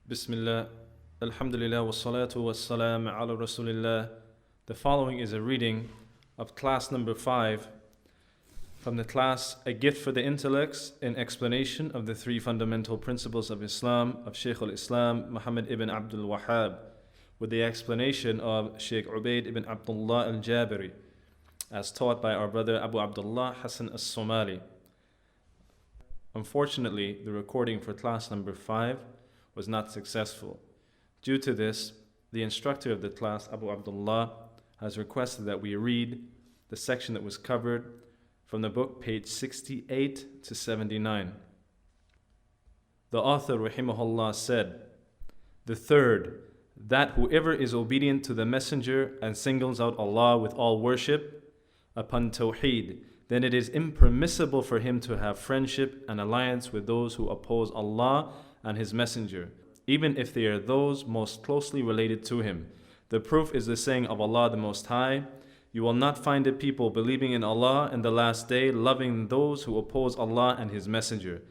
Bismillah, Alhamdulillah, wassalatu wassalam ala Rasulillah. The following is a reading of class number 5 from the class A Gift for the Intellects in explanation of the three fundamental principles of Islam of Shaykhul-Islaam Muhammad-ibn Abdul-Wahhaab, with the explanation of Shaykh Ubayd ibn Abdullah al-Jaabiree, as taught by our brother Abu Abdullaah Hasan as-Sumaalee. Unfortunately, the recording for class number 5 was not successful. Due to this, the instructor of the class, Abu Abdullaah, has requested that we read the section that was covered from the book, page 68 to 79. The author, rahimahullah, said, "The third, that whoever is obedient to the messenger and singles out Allah with all worship upon tawheed, then it is impermissible for him to have friendship and alliance with those who oppose Allah and His Messenger, even if they are those most closely related to Him. The proof is the saying of Allah the Most High, you will not find a people believing in Allah and the last day, loving those who oppose Allah and His Messenger,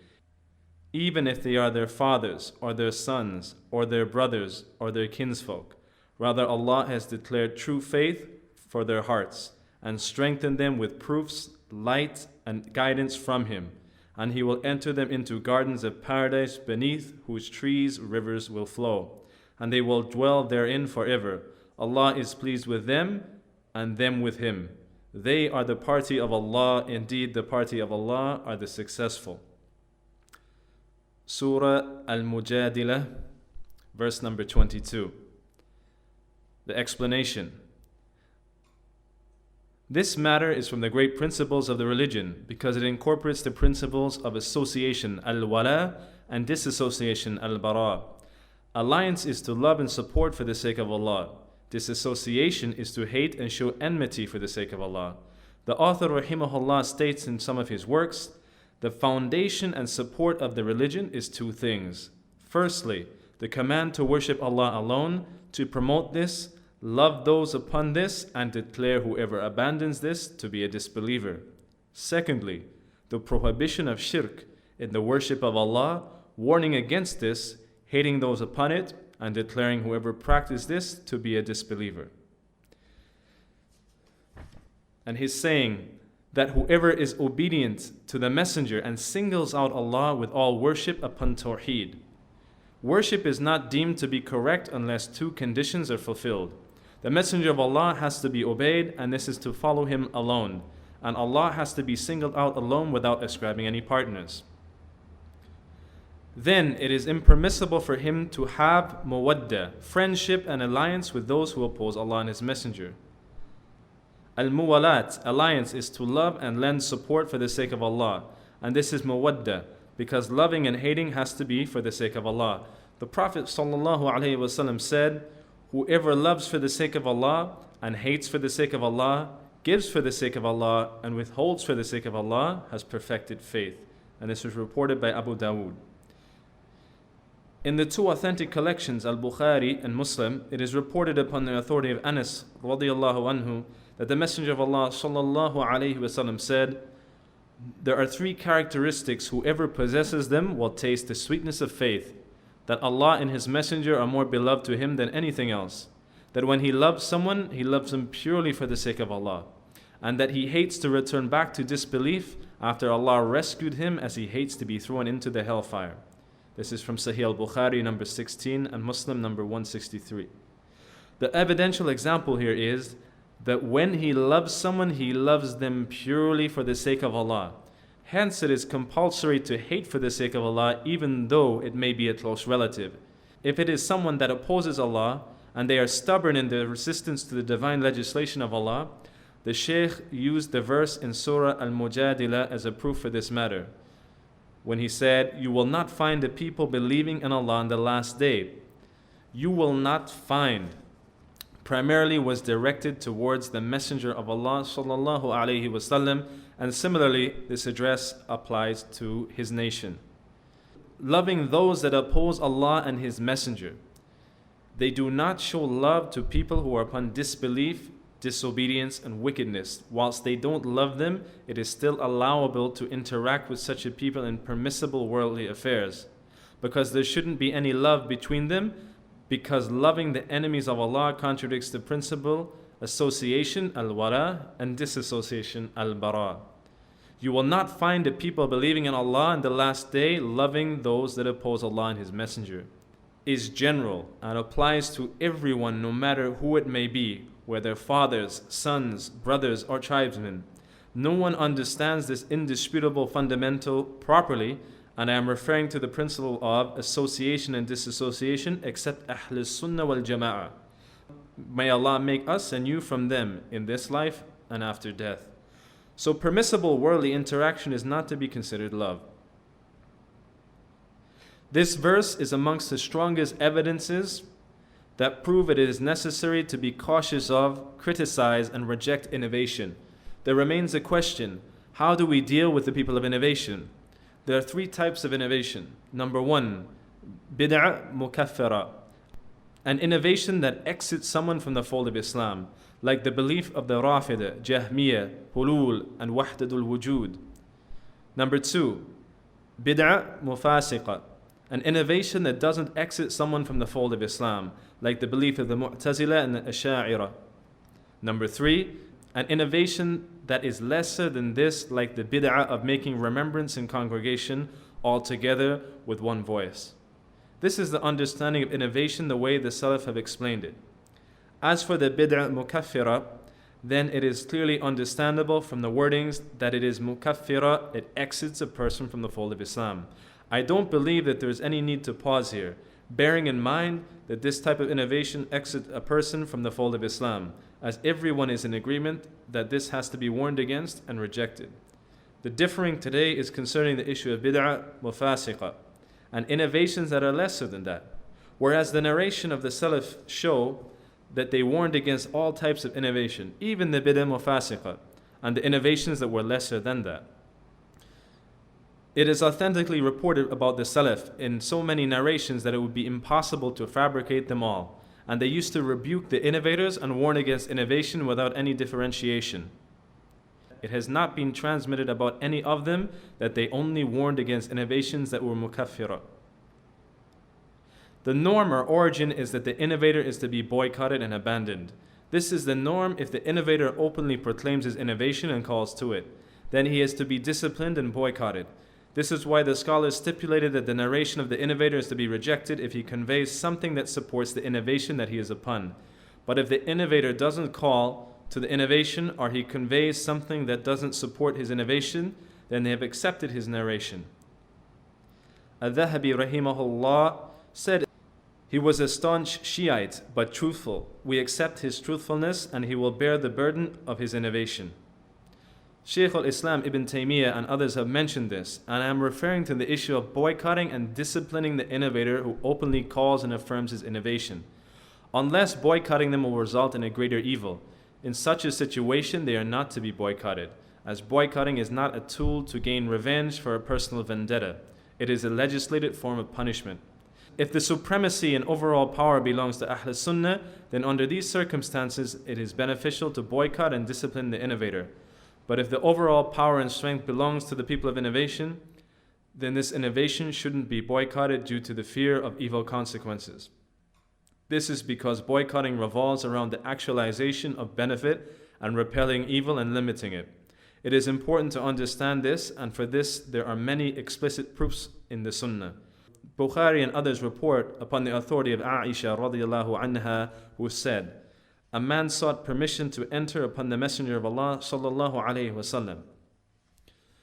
even if they are their fathers or their sons or their brothers or their kinsfolk. Rather, Allah has declared true faith for their hearts and strengthened them with proofs, light and guidance from Him. And He will enter them into gardens of paradise beneath whose trees rivers will flow, and they will dwell therein forever. Allah is pleased with them and them with Him. They are the party of Allah. Indeed, the party of Allah are the successful." Surah al-Mujadilah, verse number 22. The explanation. This matter is from the great principles of the religion because it incorporates the principles of association, al-wala, and disassociation, al-bara. Alliance is to love and support for the sake of Allah. Disassociation is to hate and show enmity for the sake of Allah. The author, rahimahullah, states in some of his works, the foundation and support of the religion is two things. Firstly, the command to worship Allah alone. To promote this, love those upon this, and declare whoever abandons this to be a disbeliever. Secondly, the prohibition of shirk in the worship of Allah, warning against this, hating those upon it, and declaring whoever practices this to be a disbeliever. And he's saying that whoever is obedient to the messenger and singles out Allah with all worship upon tawheed. Worship is not deemed to be correct unless two conditions are fulfilled. The Messenger of Allah has to be obeyed, and this is to follow Him alone. And Allah has to be singled out alone without ascribing any partners. Then it is impermissible for him to have muwadda, friendship and alliance with those who oppose Allah and His Messenger. Al-muwalat, alliance, is to love and lend support for the sake of Allah. And this is muwadda, because loving and hating has to be for the sake of Allah. The Prophet ﷺ said, "Whoever loves for the sake of Allah and hates for the sake of Allah, gives for the sake of Allah and withholds for the sake of Allah, has perfected faith." And this was reported by Abu Dawood. In the two authentic collections, al-Bukhari and Muslim, it is reported upon the authority of Anas radiyallahu anhu that the Messenger of Allah sallallahu alayhi wasallam said, "There are three characteristics, whoever possesses them will taste the sweetness of faith. That Allah and His Messenger are more beloved to him than anything else. That when he loves someone, he loves him purely for the sake of Allah. And that he hates to return back to disbelief after Allah rescued him, as he hates to be thrown into the hellfire." This is from Sahih al-Bukhari number 16 and Muslim number 163. The evidential example here is that when he loves someone, he loves them purely for the sake of Allah. Hence, it is compulsory to hate for the sake of Allah, even though it may be a close relative. If it is someone that opposes Allah, and they are stubborn in their resistance to the divine legislation of Allah, the Shaykh used the verse in Surah al-Mujadilah as a proof for this matter, when he said, "You will not find a people believing in Allah on the last day." "You will not find" primarily was directed towards the Messenger of Allah sallallahu alaihi wasallam, and similarly this address applies to his nation. Loving those that oppose Allah and His Messenger. They do not show love to people who are upon disbelief, disobedience and wickedness. Whilst they don't love them, it is still allowable to interact with such a people in permissible worldly affairs. because there shouldn't be any love between them, because loving the enemies of Allah contradicts the principle association al-wala and disassociation al-bara. You will not find a people believing in Allah and the last day loving those that oppose Allah and His Messenger. Is general and applies to everyone, no matter who it may be, whether fathers, sons, brothers, or tribesmen. No one understands this indisputable fundamental properly, and I am referring to the principle of association and disassociation, except Ahl al-Sunnah wal-Jama'ah. May Allah make us and you from them in this life and after death. So permissible worldly interaction is not to be considered love. This verse is amongst the strongest evidences that prove it is necessary to be cautious of, criticize, and reject innovation. There remains the question, how do we deal with the people of innovation? There are three types of innovation. Number one, bid'ah mukaffira, an innovation that exits someone from the fold of Islam, like the belief of the Rafida, Jahmiyyah, Hulul, and Wahdatul Wujud. Number two, bid'ah mufasiqa, an innovation that doesn't exit someone from the fold of Islam, like the belief of the Mu'tazila and the Asha'ira. Number three, an innovation that is lesser than this, like the bid'ah of making remembrance in congregation all together with one voice. This is the understanding of innovation the way the Salaf have explained it. As for the bid'ah mukaffira, then it is clearly understandable from the wordings that it is mukaffira, it exits a person from the fold of Islam. I don't believe that there is any need to pause here, bearing in mind that this type of innovation exits a person from the fold of Islam, as everyone is in agreement that this has to be warned against and rejected. The differing today is concerning the issue of bid'ah mufasiqa, and innovations that are lesser than that, whereas the narration of the Salaf show that they warned against all types of innovation, even the bid'ah mufasiqa, and the innovations that were lesser than that. It is authentically reported about the Salaf in so many narrations that it would be impossible to fabricate them all, and they used to rebuke the innovators and warn against innovation without any differentiation. It has not been transmitted about any of them that they only warned against innovations that were mukaffira. The norm or origin is that the innovator is to be boycotted and abandoned. This is the norm if the innovator openly proclaims his innovation and calls to it. Then he is to be disciplined and boycotted. This is why the scholars stipulated that the narration of the innovator is to be rejected if he conveys something that supports the innovation that he is upon. But if the innovator doesn't call to the innovation, or he conveys something that doesn't support his innovation, then they have accepted his narration. Al-Dhahabi rahimahullah said, he was a staunch Shiite, but truthful. We accept his truthfulness and he will bear the burden of his innovation. Shaykhul-Islaam Ibn Taymiyyah and others have mentioned this, and I am referring to the issue of boycotting and disciplining the innovator who openly calls and affirms his innovation. Unless boycotting them will result in a greater evil, in such a situation they are not to be boycotted, as boycotting is not a tool to gain revenge for a personal vendetta. It is a legislated form of punishment. If the supremacy and overall power belongs to Ahl Sunnah, then under these circumstances it is beneficial to boycott and discipline the innovator. But if the overall power and strength belongs to the people of innovation, then this innovation shouldn't be boycotted due to the fear of evil consequences. This is because boycotting revolves around the actualization of benefit and repelling evil and limiting it. It is important to understand this, and for this there are many explicit proofs in the Sunnah. Bukhari and others report upon the authority of Aisha radiyallahu anha, who said, a man sought permission to enter upon the Messenger of Allah sallallahu alayhi wasallam.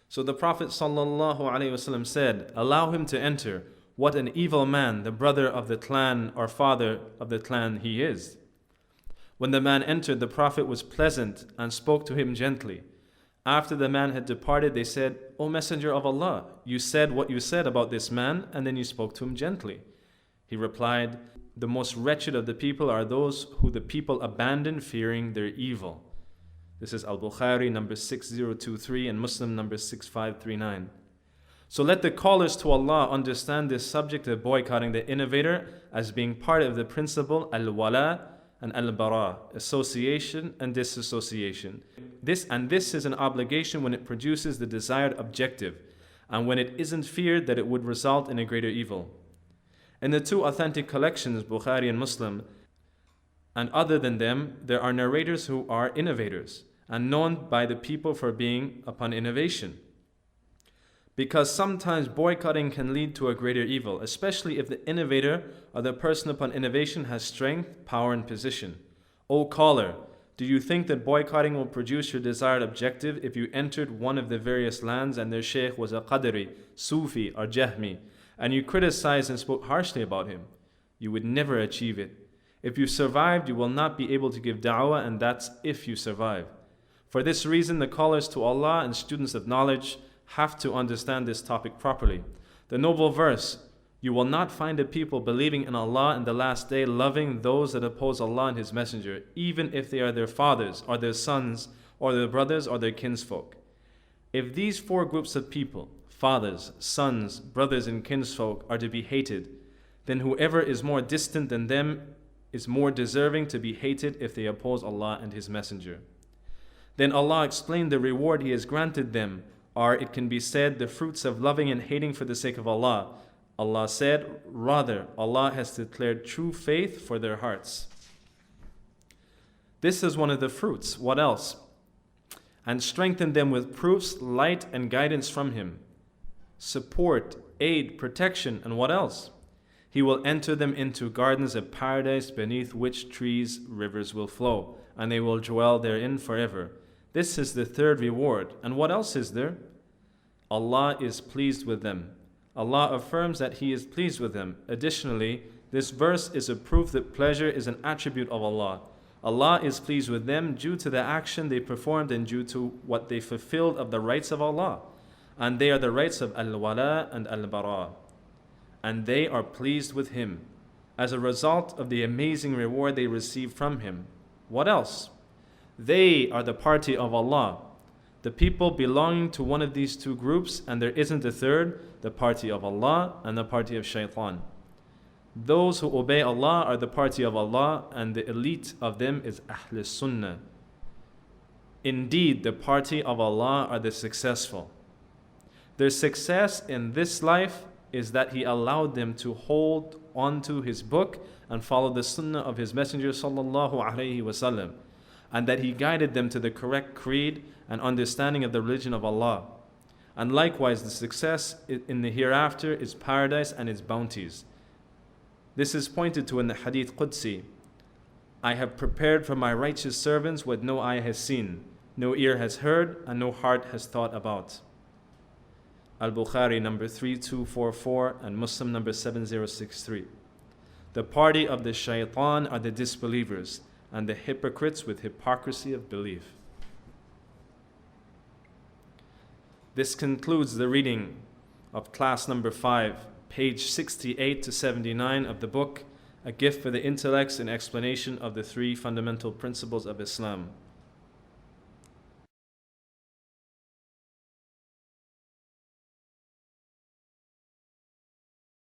So the Prophet sallallahu alayhi wasallam said, allow him to enter. What an evil man, the brother of the clan or father of the clan he is. When the man entered, the Prophet was pleasant and spoke to him gently. After the man had departed, they said, O Messenger of Allah, you said what you said about this man, and then you spoke to him gently. He replied, the most wretched of the people are those who the people abandon fearing their evil. This is Al-Bukhari number 6023 and Muslim number 6539. So let the callers to Allah understand this subject of boycotting the innovator as being part of the principle al-wala and al-bara, association and disassociation. This is an obligation when it produces the desired objective and when it isn't feared that it would result in a greater evil. In the two authentic collections, Bukhari and Muslim, and other than them, there are narrators who are innovators and known by the people for being upon innovation. Because sometimes boycotting can lead to a greater evil, especially if the innovator or the person upon innovation has strength, power, and position. O caller, do you think that boycotting will produce your desired objective if you entered one of the various lands and their sheikh was a Qadri, Sufi, or Jahmi, and you criticized and spoke harshly about him? You would never achieve it. If you survived, you will not be able to give da'wah, and that's if you survive. For this reason, the callers to Allah and students of knowledge have to understand this topic properly. The noble verse, you will not find a people believing in Allah in the last day loving those that oppose Allah and His Messenger, even if they are their fathers or their sons or their brothers or their kinsfolk. If these four groups of people, fathers, sons, brothers, and kinsfolk, are to be hated, then whoever is more distant than them is more deserving to be hated if they oppose Allah and His Messenger. Then Allah explained the reward He has granted them, or it can be said the fruits of loving and hating for the sake of Allah. Allah said, rather, Allah has declared true faith for their hearts. This is one of the fruits. What else? And strengthen them with proofs, light, and guidance from Him. Support, aid, protection, and what else? He will enter them into gardens of paradise beneath which trees, rivers will flow, and they will dwell therein forever. This is the third reward. And what else is there? Allah is pleased with them. Allah affirms that He is pleased with them. Additionally, this verse is a proof that pleasure is an attribute of Allah. Allah is pleased with them due to the action they performed and due to what they fulfilled of the rights of Allah. And they are the rights of al-wala and al-bara. And they are pleased with Him as a result of the amazing reward they receive from Him. What else? They are the party of Allah. The people belonging to one of these two groups, and there isn't a third, the party of Allah and the party of Shaitan. Those who obey Allah are the party of Allah, and the elite of them is Ahl Sunnah. Indeed, the party of Allah are the successful. Their success in this life is that He allowed them to hold onto His book and follow the Sunnah of His Messenger sallallahu alaihi wasallam, and that He guided them to the correct creed and understanding of the religion of Allah. And likewise, the success in the hereafter is paradise and its bounties. This is pointed to in the Hadith Qudsi. I have prepared for my righteous servants what no eye has seen, no ear has heard, and no heart has thought about. Al-Bukhari number 3244 and Muslim number 7063. The party of the shaitan are the disbelievers and the hypocrites with hypocrisy of belief. This concludes the reading of class number 5, page 68 to 79 of the book, A Gift for the Intellects in Explanation of the Three Fundamental Principles of Islam.